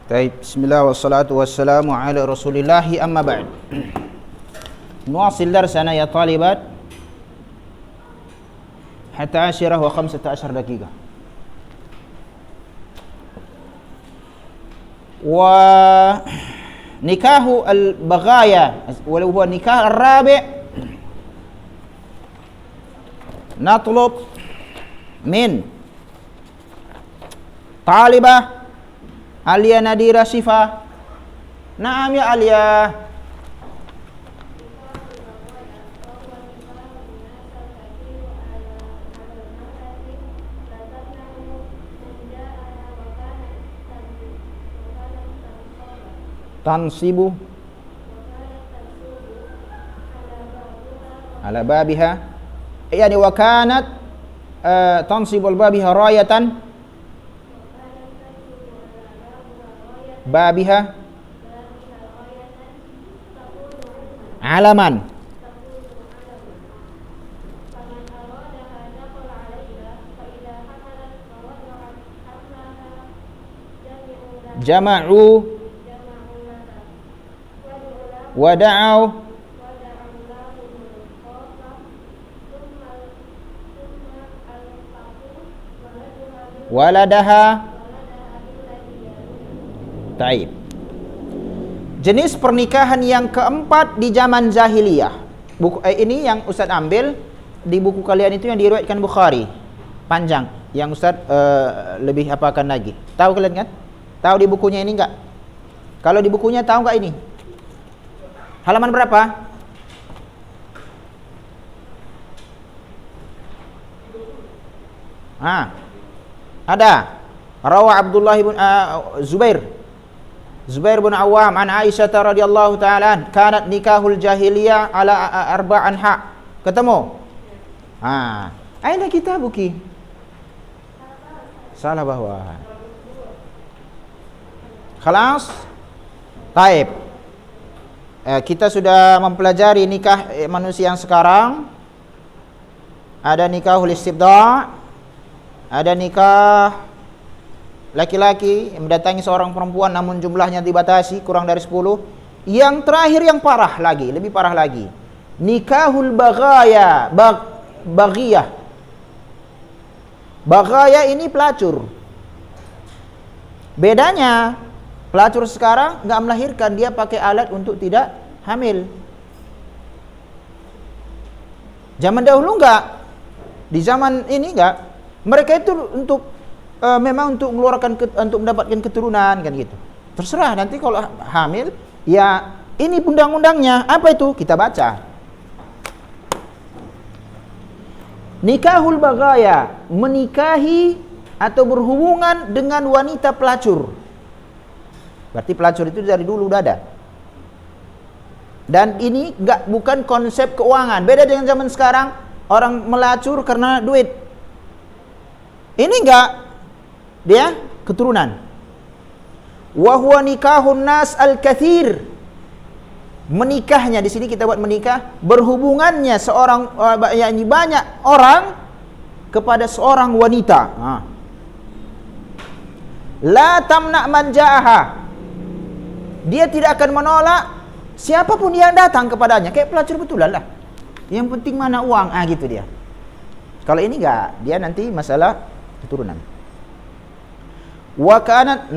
Baik, bismillah wassalatu wassalamu ala rasulillahi amma ba'd. نواصل درسنا يا طالبات حتى 10 و15 دقيقة. ونكاح البغايا ولو هو النكاح الرابع نطلب من طالبة Alia Nadira Sifa. Naam ya Alia. Tansibu ala babiha, yani wa kanat tansibu al babiha rayatan babiha alaman jama'u wada'u waladaha. Taib. Jenis pernikahan yang keempat di zaman jahiliyah. Ini yang Ustaz ambil di buku kalian itu yang diriwayatkan Bukhari. Panjang. Yang Ustaz lebih apakan lagi. Tahu kalian kan? Tahu di bukunya ini enggak? Kalau di bukunya tahu enggak ini? Halaman berapa? Ada. Rawa Abdullah bin Zubair bin Awam an Aisyah radhiyallahu ta'ala kanat nikahul jahiliyah ala arba'an hak. Ketemu? Aina kitabuki? Salah bawah. Khalas? Taib. Kita sudah mempelajari nikah manusia yang sekarang. Ada nikahul istibda', ada nikah laki-laki yang mendatangi seorang perempuan namun jumlahnya dibatasi kurang dari 10. Yang terakhir yang parah lagi, lebih parah lagi, nikahul baghaya, baghiyah. Baghaya ini pelacur. Bedanya pelacur sekarang enggak melahirkan, dia pakai alat untuk tidak hamil. Zaman dahulu enggak. Di zaman ini enggak. Mereka itu memang untuk mengeluarkan untuk mendapatkan keturunan kan gitu. Terserah nanti kalau hamil, ya ini undang-undangnya. Apa itu? Kita baca. Nikahul baghaya, menikahi atau berhubungan dengan wanita pelacur. Berarti pelacur itu dari dulu udah ada. Dan ini bukan konsep keuangan. Beda dengan zaman sekarang, orang melacur karena duit. Ini enggak, dia keturunan. Wa huwa nikahun nas al-katsir. Menikahnya di sini kita buat menikah, berhubungannya seorang yakni banyak orang kepada seorang wanita. La tamna man ja'aha. Dia tidak akan menolak siapapun yang datang kepadanya. Kayak pelacur betulan lah. Yang penting mana uang, gitu dia. Kalau ini enggak, dia nanti masalah keturunan. Wa kanat,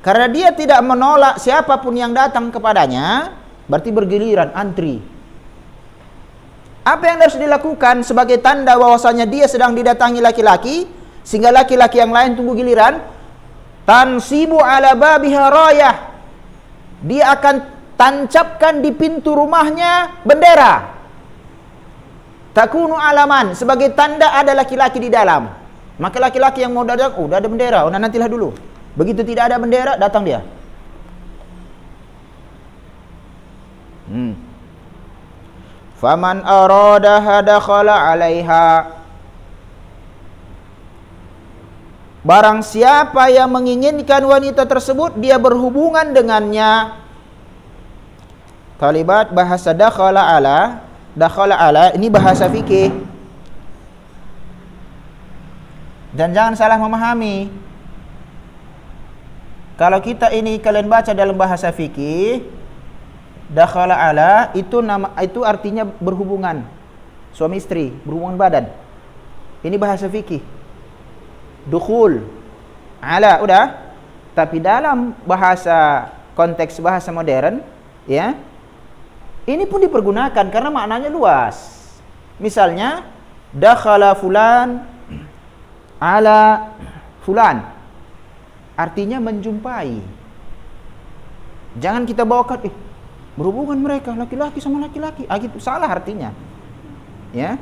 karena dia tidak menolak siapapun yang datang kepadanya, berarti bergiliran antri. Apa yang harus dilakukan sebagai tanda bahwasanya dia sedang didatangi laki-laki, sehingga laki-laki yang lain tunggu giliran? Tansibu ala babiha rayah. Dia akan tancapkan di pintu rumahnya bendera. Takunu alaman, sebagai tanda ada laki-laki di dalam. Maka laki-laki yang mau datang, udah ada bendera, nantilah dulu. Begitu tidak ada bendera, datang dia. Faman aradaha dakhala 'alaiha. Barang siapa yang menginginkan wanita tersebut, dia berhubungan dengannya. Talibat bahasa dakhala ala ini bahasa fikih. Dan jangan salah memahami. Kalau kita ini kalian baca dalam bahasa fikih, dakhala ala itu artinya berhubungan. Suami istri, berhubungan badan. Ini bahasa fikih. Dukhul ala udah. Tapi dalam konteks bahasa modern, ya, ini pun dipergunakan karena maknanya luas. Misalnya, dakhala fulan ala fulan. Artinya menjumpai. Jangan kita bawakan berhubungan mereka laki-laki sama laki-laki. Gitu salah artinya. Ya.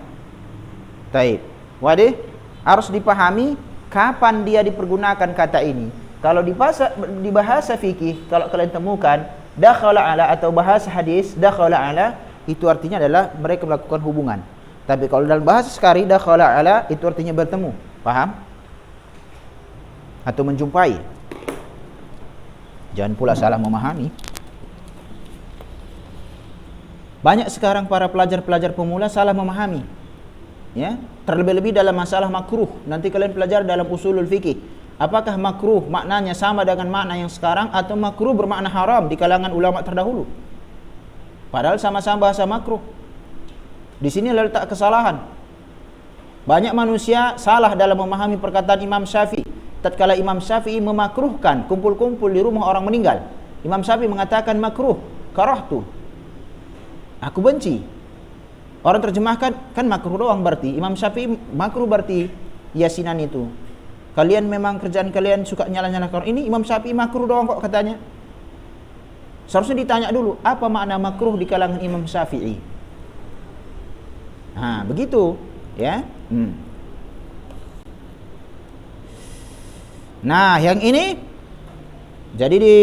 Taib. Wadih, harus dipahami kapan dia dipergunakan kata ini. Kalau di bahasa fikih, kalau kalian temukan dakhala ala atau bahasa hadis dakhala ala, itu artinya adalah mereka melakukan hubungan. Tapi kalau dalam bahasa sekali dakhala ala itu artinya bertemu. Paham? Atau menjumpai. Jangan pula salah memahami. Banyak sekarang para pelajar-pelajar pemula salah memahami. Ya, terlebih-lebih dalam masalah makruh. Nanti kalian pelajari dalam usulul fikih. Apakah makruh maknanya sama dengan makna yang sekarang atau makruh bermakna haram di kalangan ulama terdahulu? Padahal sama-sama bahasa makruh. Di sini letak kesalahan. Banyak manusia salah dalam memahami perkataan Imam Syafi'i. Tatkala Imam Syafi'i memakruhkan kumpul-kumpul di rumah orang meninggal, Imam Syafi'i mengatakan makruh, karahtu. Aku benci. Orang terjemahkan kan makruh doang berarti. Imam Syafi'i makruh berarti yasinan itu. Kalian memang kerjaan kalian suka nyala-nyalakan. Ini Imam Syafi'i makruh doang kok katanya. Seharusnya ditanya dulu, apa makna makruh di kalangan Imam Syafi'i? Nah, begitu, ya. Nah, yang ini jadi di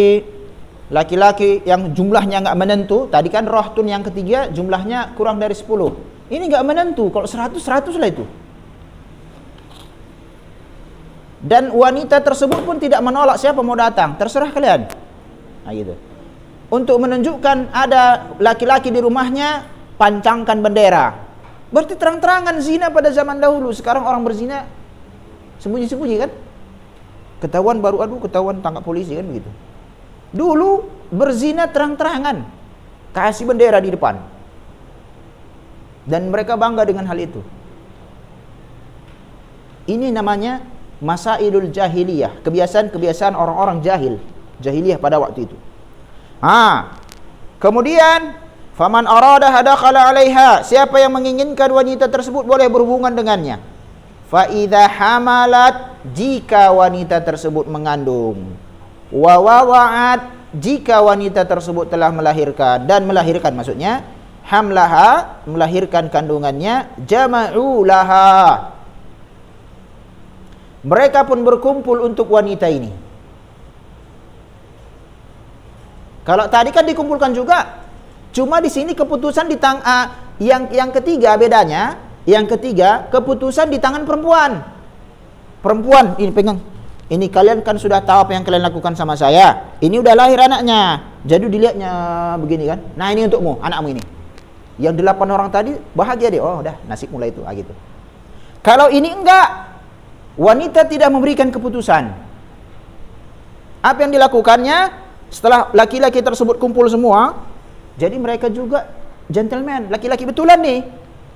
laki-laki yang jumlahnya nggak menentu. Tadi kan rohtun yang ketiga jumlahnya kurang dari 10. Ini nggak menentu. Kalau 100 lah itu. Dan wanita tersebut pun tidak menolak siapa mau datang. Terserah kalian. Nah, gitu. Untuk menunjukkan ada laki-laki di rumahnya, pancangkan bendera. Berarti terang-terangan zina pada zaman dahulu. Sekarang orang berzina sembunyi-sembunyi kan? Ketahuan baru ketahuan tangkap polisi kan begitu. Dulu berzina terang-terangan, kasih bendera di depan. Dan mereka bangga dengan hal itu. Ini namanya masailul jahiliyah, kebiasaan-kebiasaan orang-orang jahiliyah pada waktu itu. Kemudian faman arada hadakhala 'alaiha, siapa yang menginginkan wanita tersebut boleh berhubungan dengannya. Fa idza hamalat, jika wanita tersebut mengandung, wa wada'at, jika wanita tersebut telah melahirkan, dan melahirkan maksudnya hamlaha, melahirkan kandungannya, jama'u laha, mereka pun berkumpul untuk wanita ini. Kalau tadi kan dikumpulkan juga, cuma di sini keputusan di yang ketiga bedanya, yang ketiga keputusan di tangan perempuan. Perempuan ini pegang. Ini kalian kan sudah tahu apa yang kalian lakukan sama saya. Ini udah lahir anaknya. Jadi dilihatnya begini kan. Nah, ini untukmu, anakmu ini. Yang 8 orang tadi bahagia deh. Oh, udah nasib mulai itu gitu. Kalau ini enggak, wanita tidak memberikan keputusan. Apa yang dilakukannya? Setelah laki-laki tersebut kumpul semua, jadi mereka juga gentleman, laki-laki betulan nih.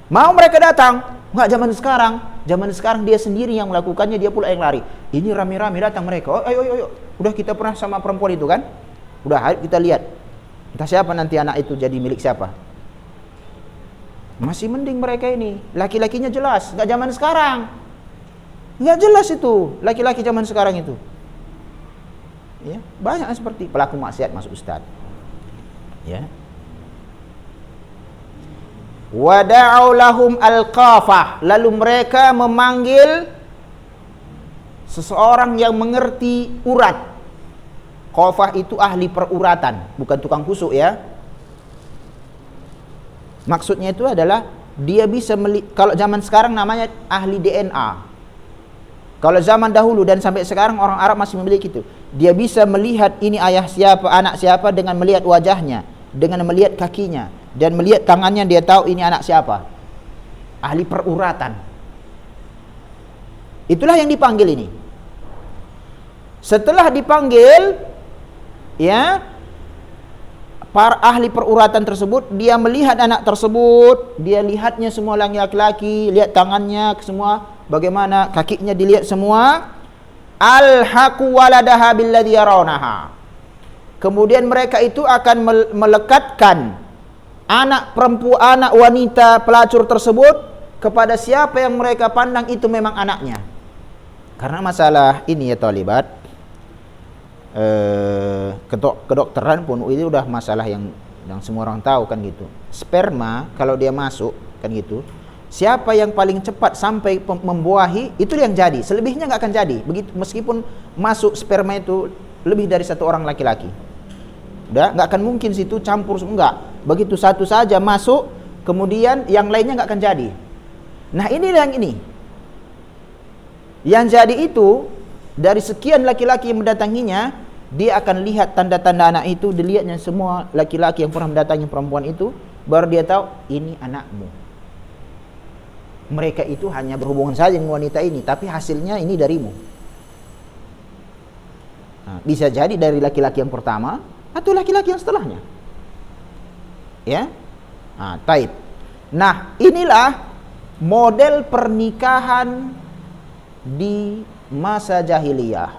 Mau mereka datang? Enggak zaman sekarang. Zaman sekarang dia sendiri yang melakukannya, dia pula yang lari. Ini rame-rame datang mereka. Oh, ayo. Udah kita pernah sama perempuan itu kan? Udah, ayo kita lihat. Entah siapa nanti anak itu jadi milik siapa. Masih mending mereka ini. Laki-lakinya jelas. Enggak zaman sekarang. Enggak jelas itu. Laki-laki zaman sekarang itu. Ya, banyak seperti pelaku maksiat masuk ustaz. Ya. Wada'u lahum al-qafah, lalu mereka memanggil seseorang yang mengerti urat. Qafah itu ahli peruratan, bukan tukang kusuk ya. Maksudnya itu adalah dia bisa kalau zaman sekarang namanya ahli DNA. Kalau zaman dahulu dan sampai sekarang orang Arab masih memiliki itu. Dia bisa melihat ini ayah siapa, anak siapa dengan melihat wajahnya, dengan melihat kakinya, dan melihat tangannya dia tahu ini anak siapa. Ahli peruratan. Itulah yang dipanggil ini. Setelah dipanggil, ya, para ahli peruratan tersebut, dia melihat anak tersebut, dia lihatnya semua laki-laki, lihat tangannya semua, bagaimana kakinya dilihat semua. Alhaqu waladaha billadhi yarawnaha. Kemudian mereka itu akan melekatkan anak perempuan, anak wanita pelacur tersebut kepada siapa yang mereka pandang itu memang anaknya. Karena masalah ini ya talibat, kedokteran pun ini udah masalah yang semua orang tahu kan gitu. Sperma kalau dia masuk kan gitu, siapa yang paling cepat sampai membuahi itu yang jadi, selebihnya nggak akan jadi. Begitu, meskipun masuk sperma itu lebih dari satu orang laki-laki, udah nggak akan mungkin situ campur, enggak. Begitu satu saja masuk, kemudian yang lainnya nggak akan jadi. Nah inilah yang ini, yang jadi itu dari sekian laki-laki yang mendatanginya, dia akan lihat tanda-tanda anak itu, dilihatnya semua laki-laki yang pernah mendatangi perempuan itu, baru dia tahu ini anakmu. Mereka itu hanya berhubungan saja dengan wanita ini, tapi hasilnya ini darimu. Nah, bisa jadi dari laki-laki yang pertama atau laki-laki yang setelahnya. Ya, taib. Nah, inilah model pernikahan di masa jahiliyah.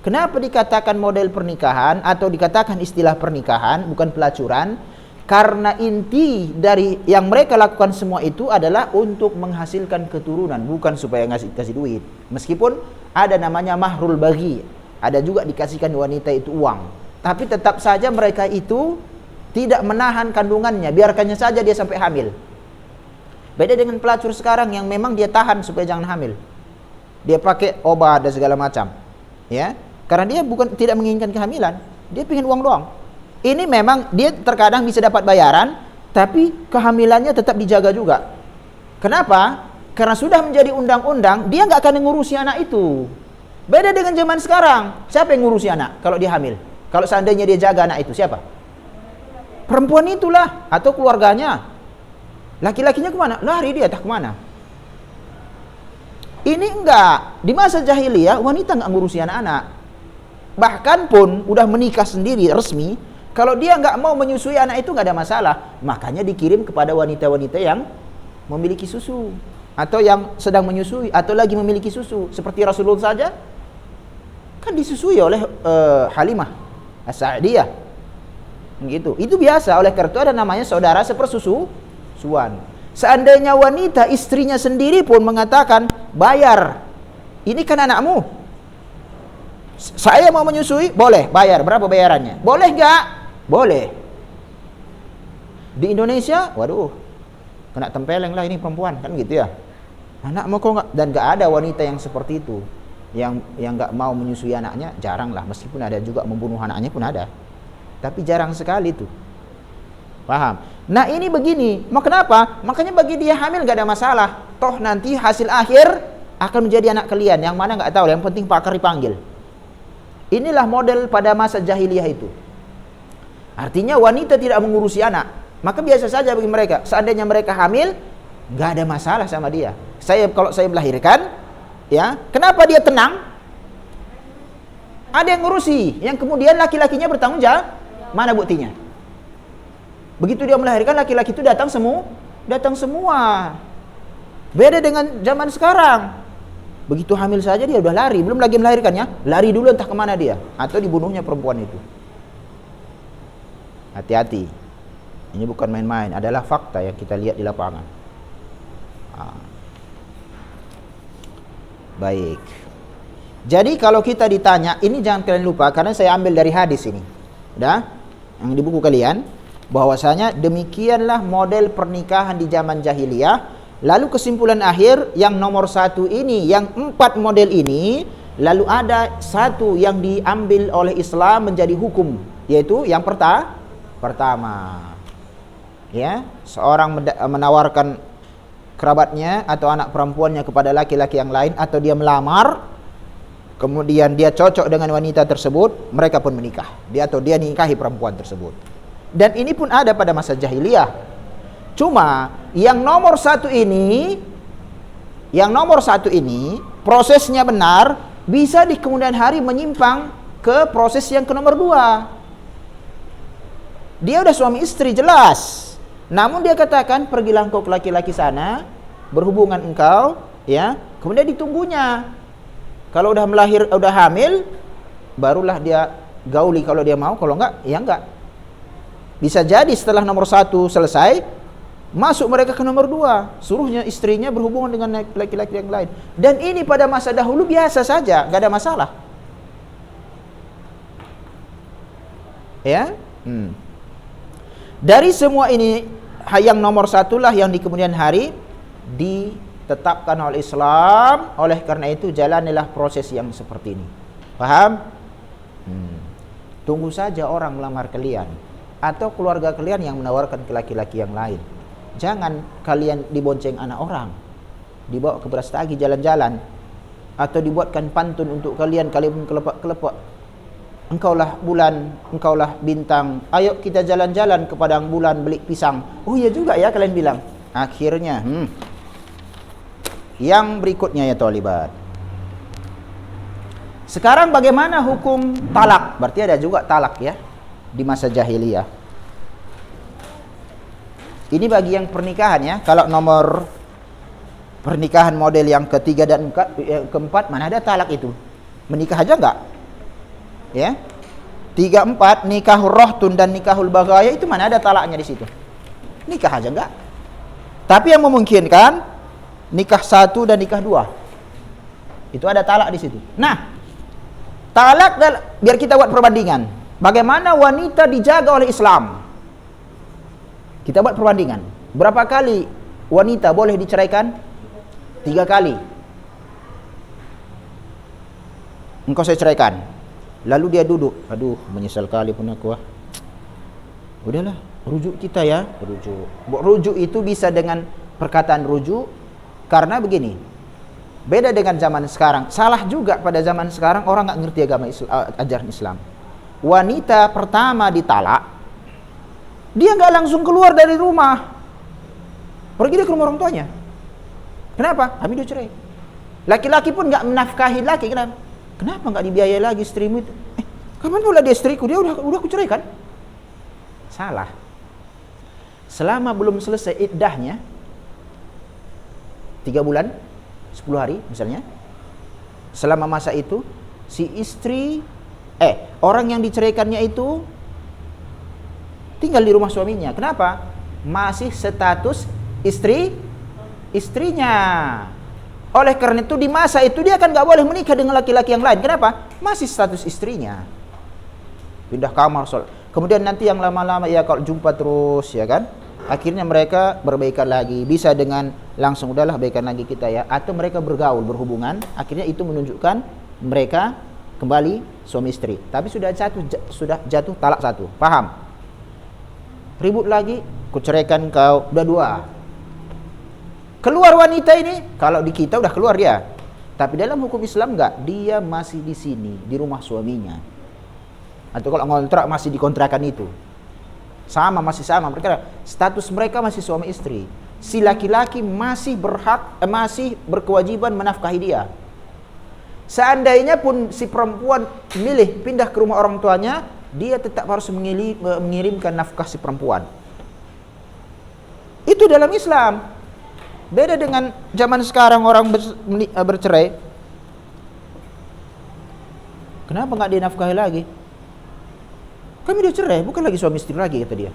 Kenapa dikatakan model pernikahan atau dikatakan istilah pernikahan, bukan pelacuran? Karena inti dari yang mereka lakukan semua itu adalah untuk menghasilkan keturunan, bukan supaya kasih duit. Meskipun ada namanya mahrul bagi, ada juga dikasihkan wanita itu uang, tapi tetap saja mereka itu tidak menahan kandungannya, biarkannya saja dia sampai hamil. Beda dengan pelacur sekarang yang memang dia tahan supaya jangan hamil. Dia pakai obat dan segala macam, ya, karena dia bukan tidak menginginkan kehamilan, dia pengen uang doang. Ini memang dia terkadang bisa dapat bayaran, tapi kehamilannya tetap dijaga juga. Kenapa? Karena sudah menjadi undang-undang, dia nggak akan ngurusi anak itu. Beda dengan zaman sekarang, siapa yang ngurusi anak kalau dia hamil? Kalau seandainya dia jaga anak itu, siapa? Perempuan itulah atau keluarganya. Laki-lakinya kemana? Lari dia, tak kemana. Ini enggak, di masa jahiliyah wanita enggak ngurusi anak-anak. Bahkan pun udah menikah sendiri resmi, kalau dia enggak mau menyusui anak itu enggak ada masalah. Makanya dikirim kepada wanita-wanita yang memiliki susu atau yang sedang menyusui atau lagi memiliki susu. Seperti Rasulullah saja kan disusui oleh Halimah As-Sa'diyah. Gitu. Itu biasa, oleh karena itu ada namanya saudara sepersusuan. Seandainya wanita istrinya sendiri pun mengatakan, bayar, ini kan anakmu, saya mau menyusui, boleh, bayar, berapa bayarannya? Boleh gak? Boleh. Di Indonesia, waduh, kena tempeleng lah ini perempuan, kan gitu ya. Anakmu kok gak? Dan gak ada wanita yang seperti itu, yang gak mau menyusui anaknya, jarang lah. Meskipun ada juga membunuh anaknya pun ada, tapi jarang sekali tuh. Paham? Nah ini begini, mau kenapa? Makanya bagi dia hamil gak ada masalah. Toh nanti hasil akhir akan menjadi anak kalian, yang mana gak tahu, yang penting pakar dipanggil. Inilah model pada masa jahiliyah itu. Artinya wanita tidak mengurusi anak, maka biasa saja bagi mereka. Seandainya mereka hamil, gak ada masalah sama dia. Kalau saya melahirkan, ya, kenapa dia tenang? Ada yang ngurusi, yang kemudian laki-lakinya bertanggung jawab. Mana buktinya? Begitu dia melahirkan, laki-laki itu datang semua. Beda dengan zaman sekarang. Begitu hamil saja dia udah lari, belum lagi melahirkannya, lari dulu entah kemana dia, atau dibunuhnya perempuan itu. Hati-hati. Ini bukan main-main, adalah fakta yang kita lihat di lapangan. Baik. Jadi kalau kita ditanya, ini jangan kalian lupa, karena saya ambil dari hadis ini. Udah? Yang di buku kalian. Bahwasanya demikianlah model pernikahan di zaman jahiliyah. Lalu kesimpulan akhir, yang nomor 1 ini, yang 4 model ini, lalu ada satu yang diambil oleh Islam menjadi hukum, yaitu yang pertama, ya, seorang menawarkan kerabatnya atau anak perempuannya kepada laki-laki yang lain, atau dia melamar, kemudian dia cocok dengan wanita tersebut, mereka pun menikah, dia nikahi perempuan tersebut. Dan ini pun ada pada masa jahiliyah. Cuma yang nomor 1 ini, prosesnya benar, bisa di kemudian hari menyimpang ke proses yang ke nomor 2. Dia udah suami istri jelas. Namun dia katakan, pergilah engkau ke laki-laki sana, berhubungan engkau, ya. Kemudian ditunggunya. Kalau udah udah hamil, barulah dia gauli kalau dia mau, kalau enggak, ya enggak. Bisa jadi setelah nomor 1 selesai, masuk mereka ke nomor 2, suruhnya istrinya berhubungan dengan laki-laki yang lain. Dan ini pada masa dahulu biasa saja, enggak ada masalah. Ya. Dari semua ini, yang nomor 1 lah yang di kemudian hari ditetapkan oleh Islam. Oleh karena itu jalanilah proses yang seperti ini. Paham? Tunggu saja orang melamar kalian atau keluarga kalian yang menawarkan ke laki-laki yang lain. Jangan kalian dibonceng anak orang, dibawa ke Brastagi jalan-jalan, atau dibuatkan pantun untuk kalian pun kelepak-kelepak. Engkaulah bulan, engkaulah bintang, ayo kita jalan-jalan ke padang bulan beli pisang. Oh iya juga ya kalian bilang. Akhirnya yang berikutnya ya talibat. Sekarang bagaimana hukum talak? Berarti ada juga talak ya di masa jahiliyah. Ini bagi yang pernikahan ya. Kalau nomor pernikahan model yang ketiga dan keempat, mana ada talak itu? Menikah aja enggak? Ya. 3, 4 nikahul rohtun dan nikahul bagaya itu mana ada talaknya di situ? Nikah aja enggak? Tapi yang memungkinkan nikah 1 dan nikah 2. Itu ada talak di situ. Nah, talak biar kita buat perbandingan. Bagaimana wanita dijaga oleh Islam? Kita buat perbandingan. Berapa kali wanita boleh diceraikan? 3 kali. Engkau saya ceraikan. Lalu dia duduk, aduh menyesal kali pun aku. Udahlah, rujuk kita ya, rujuk. Rujuk itu bisa dengan perkataan rujuk, karena begini. Beda dengan zaman sekarang. Salah juga pada zaman sekarang orang nggak ngerti agama ajaran Islam. Wanita pertama ditalak, dia nggak langsung keluar dari rumah, pergi dia ke rumah orang tuanya. Kenapa? Kami udah cerai. Laki-laki pun nggak menafkahi laki. Kenapa nggak dibiayai lagi istrimu itu? Kapan pula dia istriku? Dia udah aku ceraikan. Salah. Selama belum selesai iddahnya 3 bulan 10 hari misalnya, selama masa itu si istri orang yang diceraikannya itu tinggal di rumah suaminya. Kenapa? Masih status istrinya. Oleh karena itu di masa itu dia kan nggak boleh menikah dengan laki-laki yang lain. Kenapa? Masih status istrinya. Pindah kamar, kemudian nanti yang lama-lama ya kalau jumpa terus ya kan, akhirnya mereka berbaikan lagi. Bisa dengan langsung udahlah baikan lagi kita ya, atau mereka bergaul berhubungan. Akhirnya itu menunjukkan mereka kembali suami istri. Tapi sudah jatuh talak 1. Paham? Ribut lagi, kuceraikan kau, udah 2. Keluar wanita ini, kalau di kita udah keluar dia. Tapi dalam hukum Islam enggak, dia masih di sini, di rumah suaminya. Atau kalau ngontrak masih di kontrakan itu. Masih sama. Mereka status mereka masih suami istri. Si laki-laki masih masih berkewajiban menafkahi dia. Seandainya pun si perempuan milih pindah ke rumah orang tuanya, dia tetap harus mengirimkan nafkah si perempuan. Itu dalam Islam. Beda dengan zaman sekarang orang bercerai. Kenapa nggak dinafkahi lagi? Kami udah cerai, bukan lagi suami istri lagi, kata dia.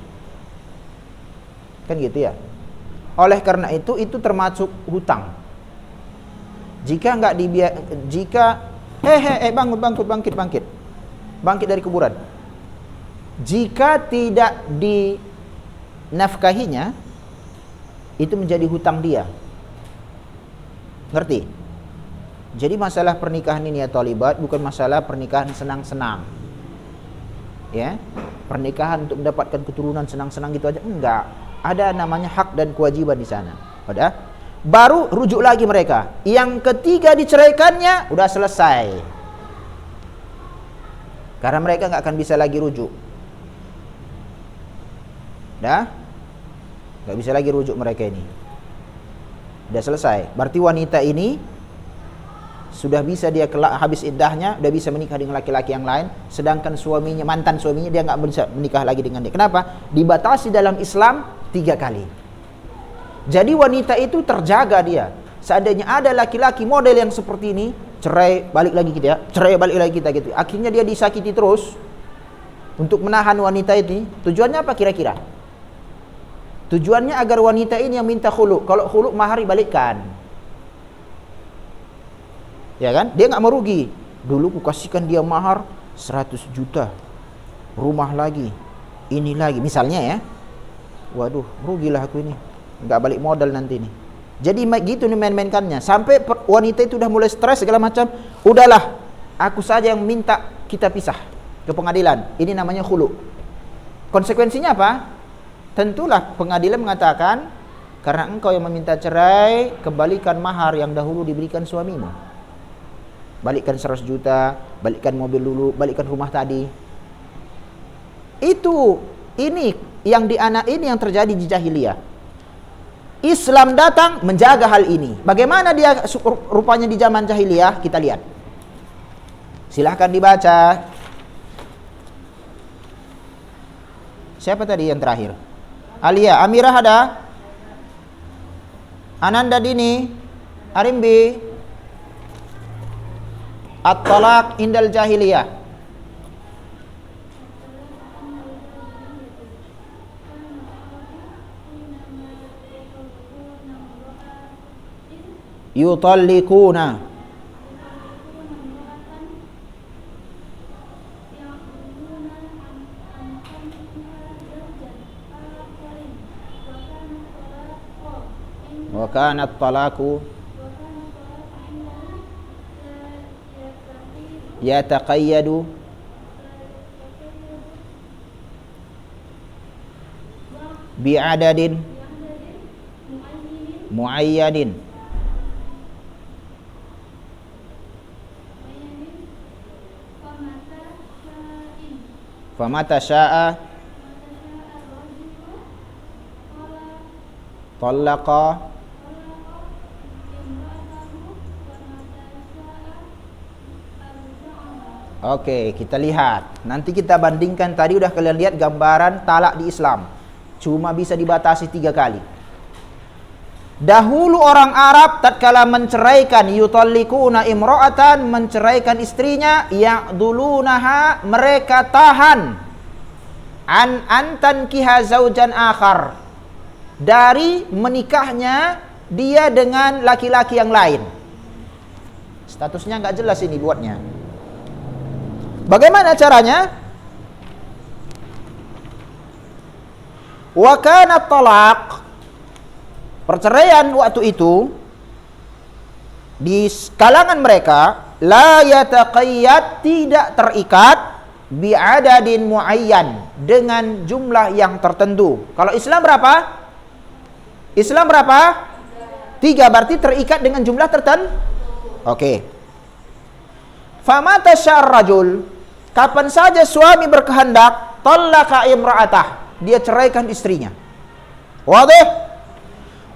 Kan gitu ya. Oleh karena itu termasuk hutang. Jika nggak bangkit dari kuburan. Jika tidak dinafkahinya, itu menjadi hutang dia. Ngerti? Jadi masalah pernikahan ini ya talibat bukan masalah pernikahan senang-senang. Ya. Pernikahan untuk mendapatkan keturunan senang-senang gitu aja enggak. Ada namanya hak dan kewajiban di sana. Udah? Baru rujuk lagi mereka. Yang ketiga diceraikannya udah selesai. Karena mereka enggak akan bisa lagi rujuk. Dah? Nggak bisa lagi rujuk mereka ini. Sudah selesai. Berarti wanita ini sudah bisa dia habis iddahnya, sudah bisa menikah dengan laki-laki yang lain, sedangkan suaminya, mantan suaminya dia nggak bisa menikah lagi dengan dia. Kenapa? Dibatasi dalam Islam 3 kali. Jadi wanita itu terjaga dia. Seandainya ada laki-laki model yang seperti ini, cerai balik lagi kita, cerai balik lagi kita gitu. Akhirnya dia disakiti terus. Untuk menahan wanita ini, tujuannya apa kira-kira? Tujuannya agar wanita ini yang minta khulu. Kalau khulu mahar dibalikkan. Ya kan? Dia nggak merugi. Dulu ku kasihkan dia mahar 100 juta. Rumah lagi. Ini lagi. Misalnya ya. Waduh, rugilah aku ini. Nggak balik modal nanti nih. Jadi gitu nih main-mainkannya. Sampai wanita itu udah mulai stres segala macam. Udahlah, aku saja yang minta kita pisah ke pengadilan. Ini namanya khulu. Konsekuensinya apa? Tentulah pengadilan mengatakan, karena engkau yang meminta cerai, kembalikan mahar yang dahulu diberikan suamimu. Balikkan 100 juta, balikkan mobil dulu, balikkan rumah tadi. Ini yang terjadi di jahiliyah. Islam datang menjaga hal ini. Bagaimana dia rupanya di zaman jahiliyah? Kita lihat. Silahkan dibaca. Siapa tadi yang terakhir? Alia, Amirah ada? Ananda Dini, Arimbi. At-talaq indal jahiliyah. Yutallikuna. Wa kana at-talaqu yataqayyadu bi'adadin muayyadin. Famata sya'a talaqa. Oke, kita lihat. Nanti kita bandingkan. Tadi udah kalian lihat gambaran talak di Islam. Cuma bisa dibatasi 3 kali. Dahulu orang Arab tatkala menceraikan, yutallikuna imra'atan, menceraikan istrinya, ya'dulunaha, mereka tahan antan kiha zaujan akhar, dari menikahnya dia dengan laki-laki yang lain. Statusnya nggak jelas ini buatnya. Bagaimana caranya? Wa kana talaq, perceraian waktu itu di kalangan mereka, la yataqayyad, tidak terikat, bi'adadin muayyan, dengan jumlah yang tertentu. Kalau Islam berapa? Islam berapa? 3, berarti terikat dengan jumlah tertentu. Oke. Famata syar rajul, kapan saja suami berkehendak, talaqa imra'atah, dia ceraikan istrinya. Wadih?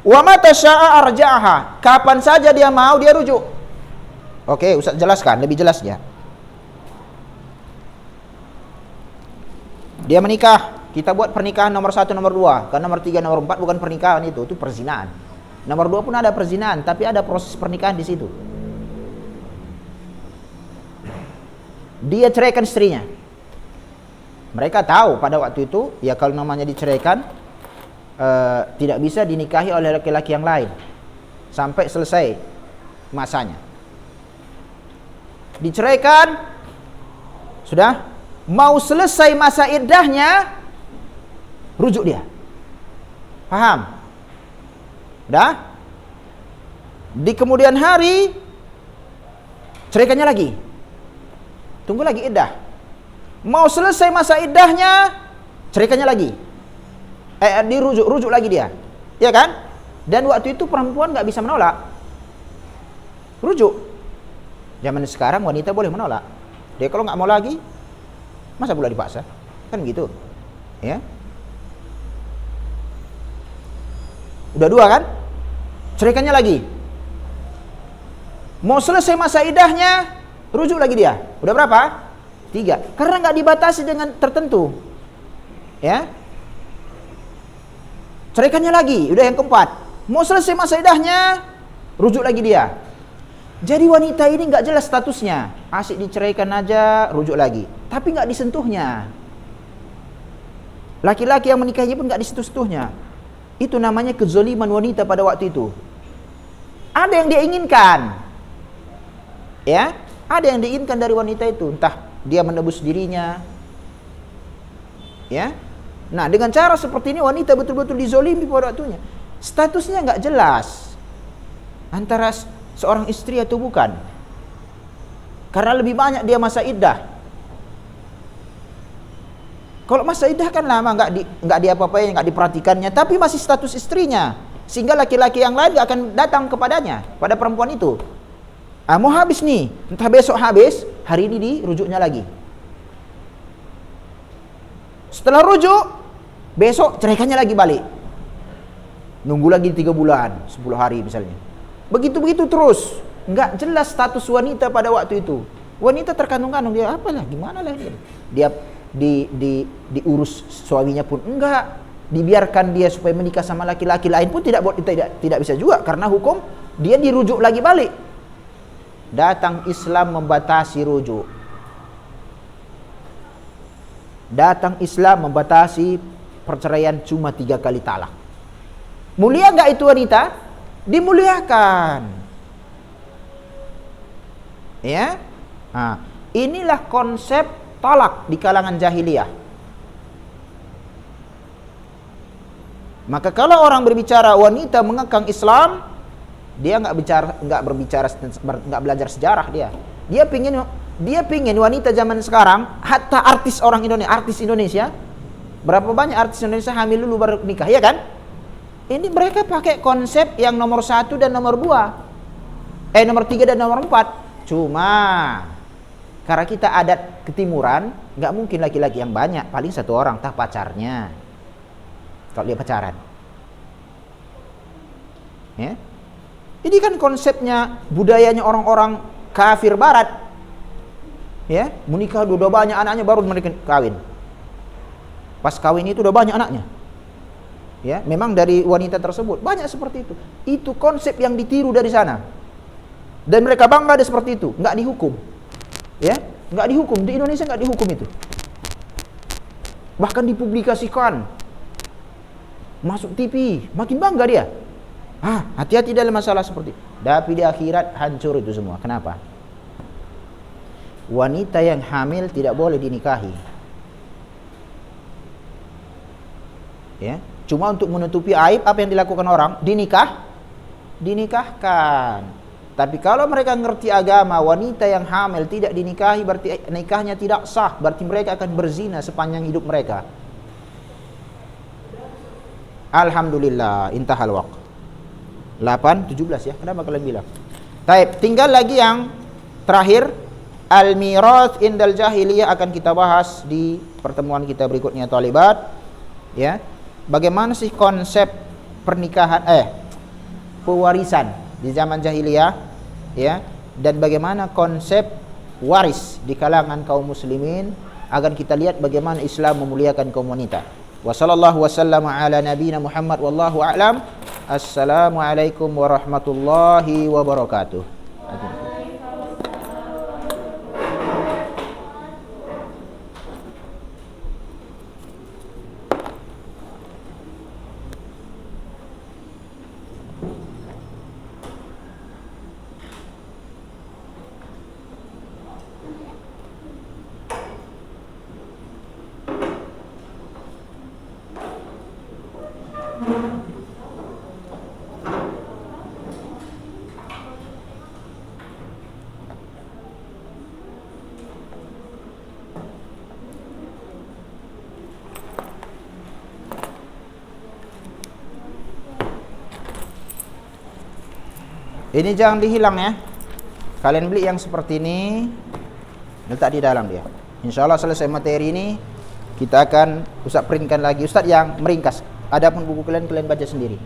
Wa mata sya'a arja'aha, kapan saja dia mau dia rujuk. Oke, Ustaz jelaskan lebih jelasnya. Dia menikah, kita buat pernikahan nomor 1, nomor 2, kan nomor 3, nomor 4 bukan pernikahan itu perzinaan. Nomor 2 pun ada perzinaan, tapi ada proses pernikahan di situ. Dia ceraikan istrinya. Mereka tahu pada waktu itu, ya kalau namanya diceraikan, tidak bisa dinikahi oleh laki-laki yang lain sampai selesai masanya. Diceraikan, sudah mau selesai masa iddahnya, rujuk dia. Paham? Udah? Di kemudian hari ceraikannya lagi. Tunggu lagi iddah. Mau selesai masa iddahnya, ceraikannya lagi. Rujuk lagi dia. Ya kan? Dan waktu itu perempuan nggak bisa menolak. Rujuk. Zaman sekarang wanita boleh menolak. Dia kalau nggak mau lagi, masa pula dipaksa? Kan gitu. Ya. Udah 2 kan? Ceraikannya lagi. Mau selesai masa iddahnya, rujuk lagi dia. Udah berapa? 3. Karena nggak dibatasi dengan tertentu. Ya. Ceraikannya lagi, udah yang keempat. Mau selesai masa iddahnya, rujuk lagi dia. Jadi wanita ini nggak jelas statusnya. Asik diceraikan aja, rujuk lagi. Tapi nggak disentuhnya. Laki-laki yang menikahinya pun nggak disentuh-sentuhnya. Itu namanya kezaliman wanita pada waktu itu. Ada yang dia inginkan. Ya, ada yang diinginkan dari wanita itu. Entah dia menebus dirinya. Ya. Nah, dengan cara seperti ini wanita betul-betul dizolimi pada waktunya. Statusnya nggak jelas. Antara seorang istri atau bukan. Karena lebih banyak dia masa iddah. Kalau masa iddah kan lama, nggak diapa-apain, nggak diperhatikannya, tapi masih status istrinya. Sehingga laki-laki yang lain nggak akan datang kepadanya, pada perempuan itu. Mau habis nih, entah besok habis, hari ini dirujuknya lagi. Setelah rujuk, besok ceraikannya lagi balik. Nunggu lagi 3 bulan, 10 hari misalnya. Begitu-begitu terus. Nggak jelas status wanita pada waktu itu. Wanita terkandung-kandung, dia apalah, gimana lah dia. Dia diurus suaminya pun enggak. Dibiarkan dia supaya menikah sama laki-laki lain pun tidak bisa juga. Karena hukum, dia dirujuk lagi balik. Datang Islam membatasi rujuk. Datang Islam membatasi perceraian cuma 3 kali talak. Mulia enggak itu wanita? Dimuliakan. Ya. Nah, inilah konsep talak di kalangan jahiliyah. Maka kalau orang berbicara wanita mengekang Islam, dia nggak belajar sejarah dia. Dia pingin wanita zaman sekarang, hatta artis Indonesia, berapa banyak artis Indonesia hamil dulu baru nikah, ya kan? Ini mereka pakai konsep yang nomor 1 dan nomor 2. Nomor 3 dan nomor 4. Cuma karena kita adat ketimuran, nggak mungkin laki-laki yang banyak, paling 1 orang, tah pacarnya. Kalau dia pacaran. Ya. Ini kan konsepnya, budayanya orang-orang kafir barat. Ya, menikah udah banyak anaknya baru mereka kawin. Pas kawin itu udah banyak anaknya. Ya, memang dari wanita tersebut banyak seperti itu. Itu konsep yang ditiru dari sana. Dan mereka bangga ada seperti itu, nggak dihukum. Ya, nggak dihukum di Indonesia, nggak dihukum itu. Bahkan dipublikasikan, masuk TV, makin bangga dia. Hati-hati dalam masalah seperti itu. Tapi di akhirat hancur itu semua. Kenapa? Wanita yang hamil tidak boleh dinikahi. Ya, cuma untuk menutupi aib apa yang dilakukan orang, dinikahkan. Tapi kalau mereka ngerti agama, wanita yang hamil tidak dinikahi berarti nikahnya tidak sah, berarti mereka akan berzina sepanjang hidup mereka. Alhamdulillah, intahal waqt. 8:17 ya. Kenapa kalian bilang? Taib, tinggal lagi yang terakhir, al-mirath indal jahiliyah, akan kita bahas di pertemuan kita berikutnya, talibat. Ya. Bagaimana sih konsep pernikahan pewarisan di zaman jahiliyah, ya, dan bagaimana konsep waris di kalangan kaum muslimin, agar kita lihat bagaimana Islam memuliakan kaum wanita. Wa sallallahu wasallama ala nabiyina Muhammad wallahu a'lam. Assalamualaikum warahmatullahi wabarakatuh. Ini jangan dihilang ya. Kalian beli yang seperti ini, letak di dalam dia. Insyaallah selesai materi ini, kita akan Ustaz printkan lagi. Ustaz yang meringkas. Adapun buku kalian baca sendiri.